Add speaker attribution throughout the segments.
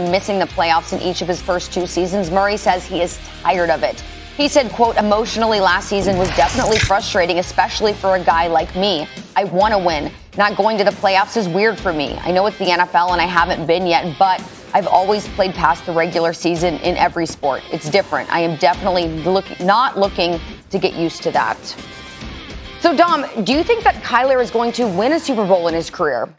Speaker 1: missing the playoffs in each of his first 2 seasons, Murray says he is tired of it. He said, quote, emotionally last season was definitely frustrating, especially for a guy like me. I want to win. Not going to the playoffs is weird for me. I know it's the NFL and I haven't been yet, but I've always played past the regular season in every sport. It's different. I am definitely not looking to get used to that. So, Dom, do you think that Kyler is going to win a Super Bowl in his career?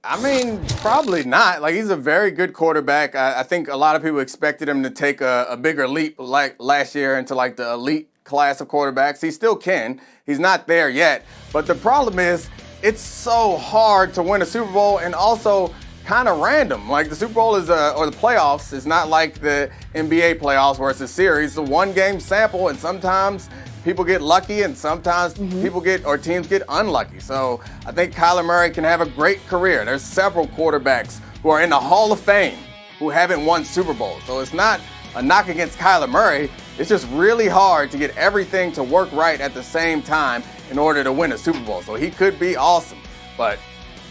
Speaker 2: I mean, probably not. Like, he's a very good quarterback. I think a lot of people expected him to take a bigger leap like last year into like the elite class of quarterbacks. He still can. He's not there yet. But the problem is it's so hard to win a Super Bowl and also kind of random. Like the Super Bowl is or the playoffs is not like the NBA playoffs where it's a series. It's a one-game sample, and sometimes people get lucky and sometimes teams get unlucky. So I think Kyler Murray can have a great career. There's several quarterbacks who are in the Hall of Fame who haven't won Super Bowls. So it's not a knock against Kyler Murray. It's just really hard to get everything to work right at the same time in order to win a Super Bowl. So he could be awesome, but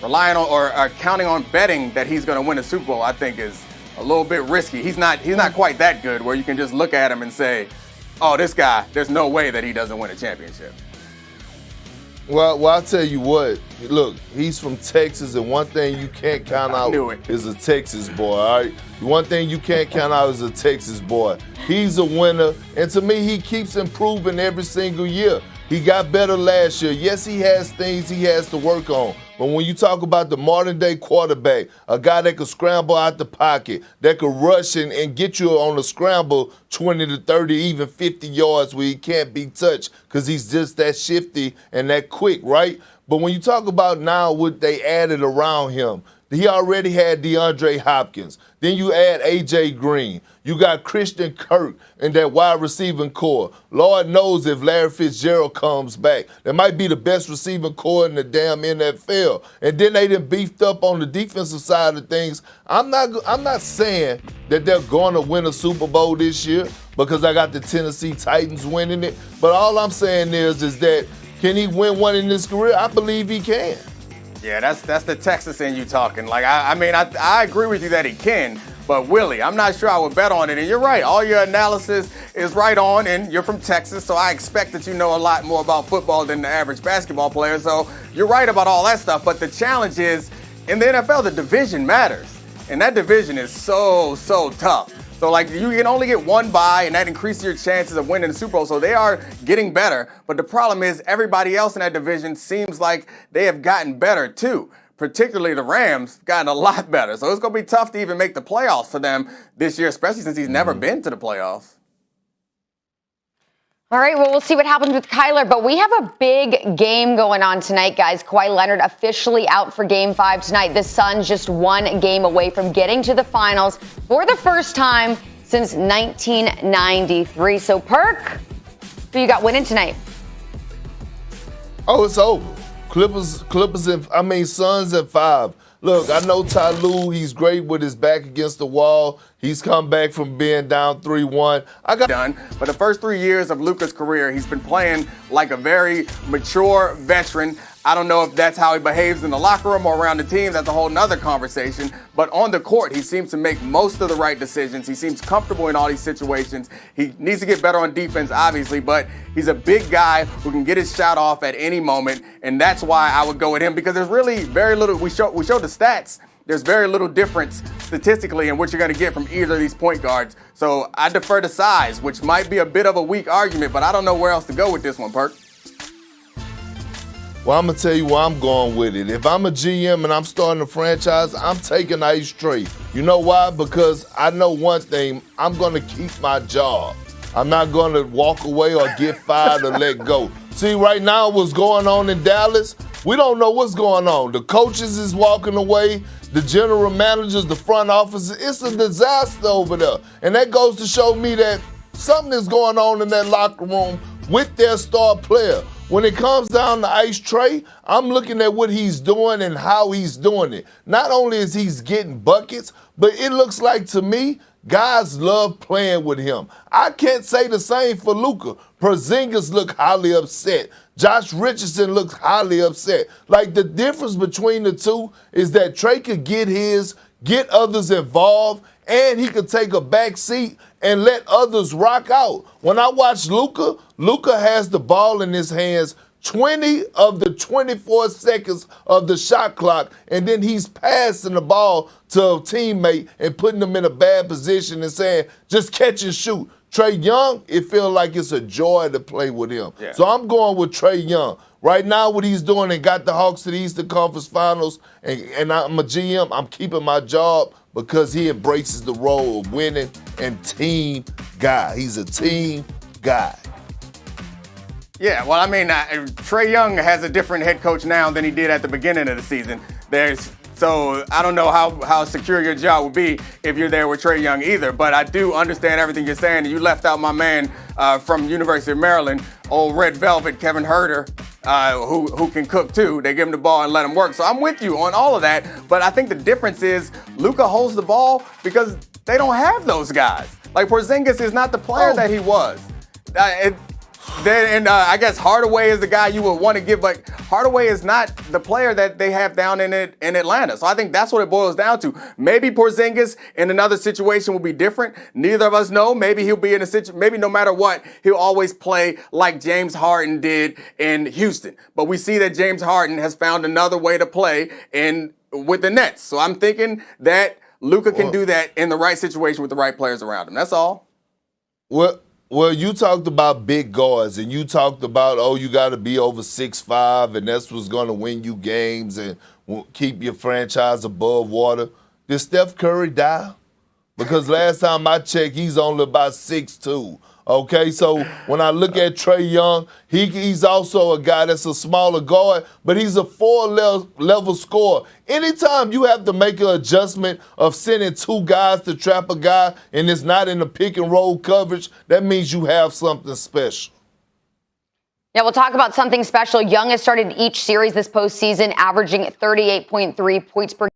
Speaker 2: relying on or counting on betting that he's going to win a Super Bowl, I think is a little bit risky. He's not quite that good where you can just look at him and say, oh, this guy, there's no way that he doesn't win a championship.
Speaker 3: Well, I'll tell you what. Look, he's from Texas, and one thing you can't count out is a Texas boy, all right? One thing you can't count out is a Texas boy. He's a winner, and to me, he keeps improving every single year. He got better last year. Yes, he has things he has to work on. But when you talk about the modern-day quarterback, a guy that could scramble out the pocket, that could rush and get you on a scramble 20 to 30, even 50 yards where he can't be touched because he's just that shifty and that quick, right? But when you talk about now what they added around him, he already had DeAndre Hopkins. Then you add A.J. Green. You got Christian Kirk in that wide receiving core. Lord knows if Larry Fitzgerald comes back, that might be the best receiving core in the damn NFL. And then they done beefed up on the defensive side of things. I'm not saying that they're going to win a Super Bowl this year because I got the Tennessee Titans winning it. But all I'm saying is that can he win one in his career? I believe he can.
Speaker 2: Yeah, that's the Texas in you talking. Like, I agree with you that he can, but Willie, I'm not sure I would bet on it. And you're right, all your analysis is right on, and you're from Texas, so I expect that you know a lot more about football than the average basketball player. So you're right about all that stuff, but the challenge is, in the NFL, the division matters. And that division is so tough. So, like, you can only get one bye, and that increases your chances of winning the Super Bowl. So they are getting better. But the problem is everybody else in that division seems like they have gotten better, too. Particularly the Rams have gotten a lot better. So it's going to be tough to even make the playoffs for them this year, especially since he's never been to the playoffs.
Speaker 1: All right, well, we'll see what happens with Kyler, but we have a big game going on tonight, guys. Kawhi Leonard officially out for Game 5 tonight. The Suns just one game away from getting to the finals for the first time since 1993. So, Perk, who you got winning tonight?
Speaker 3: Oh, it's over. Suns at 5. Look, I know Ty Lue, he's great with his back against the wall. He's come back from being down 3-1.
Speaker 2: But the first 3 years of Luka's career, he's been playing like a very mature veteran. I don't know if that's how he behaves in the locker room or around the team. That's a whole nother conversation. But on the court, he seems to make most of the right decisions. He seems comfortable in all these situations. He needs to get better on defense, obviously, but he's a big guy who can get his shot off at any moment. And that's why I would go with him, because there's really very little. We showed the stats. There's very little difference statistically in what you're going to get from either of these point guards. So I defer to size, which might be a bit of a weak argument, but I don't know where else to go with this one, Perk.
Speaker 3: Well, I'm going to tell you where I'm going with it. If I'm a GM and I'm starting a franchise, I'm taking Ice Trae. You know why? Because I know one thing, I'm going to keep my job. I'm not going to walk away or get fired or let go. See, right now what's going on in Dallas, we don't know what's going on. The coaches is walking away, the general managers, the front office. It's a disaster over there. And that goes to show me that something is going on in that locker room with their star player. When it comes down to Ice Trae, I'm looking at what he's doing and how he's doing it. Not only is he getting buckets, but it looks like to me, guys love playing with him. I can't say the same for Luka. Porzingis look highly upset. Josh Richardson looks highly upset. Like, the difference between the two is that Trae could get his, get others involved, and he could take a back seat and let others rock out. When I watch Luka, Luka has the ball in his hands 20 of the 24 seconds of the shot clock, and then he's passing the ball to a teammate and putting them in a bad position and saying, just catch and shoot. Trae Young, it feels like it's a joy to play with him.
Speaker 2: Yeah.
Speaker 3: So I'm going with Trae Young. Right now, what he's doing and got the Hawks to the Eastern Conference Finals, and I'm a GM, I'm keeping my job because he embraces the role of winning and team guy. He's a team guy.
Speaker 2: Yeah, well, I mean, Trae Young has a different head coach now than he did at the beginning of the season. So I don't know how secure your job will be if you're there with Trae Young either. But I do understand everything you're saying. You left out my man from University of Maryland, old Red Velvet, Kevin Huerter, who can cook too. They give him the ball and let him work. So I'm with you on all of that. But I think the difference is Luka holds the ball because they don't have those guys. Like Porzingis is not the player that he was. I guess Hardaway is the guy you would want to give, but Hardaway is not the player that they have down in Atlanta. So I think that's what it boils down to. Maybe Porzingis in another situation will be different. Neither of us know. Maybe he'll be in a situation, maybe no matter what, he'll always play like James Harden did in Houston. But we see that James Harden has found another way to play with the Nets. So I'm thinking that Luka can do that in the right situation with the right players around him. That's all.
Speaker 3: Well, you talked about big guards, and you talked about, you got to be over 6'5", and that's what's going to win you games and keep your franchise above water. Did Steph Curry die? Because last time I checked, he's only about 6'2". Okay, so when I look at Trae Young, he's also a guy that's a smaller guard, but he's a four-level scorer. Anytime you have to make an adjustment of sending two guys to trap a guy and it's not in the pick-and-roll coverage, that means you have something special.
Speaker 1: Yeah, we'll talk about something special. Young has started each series this postseason, averaging 38.3 points per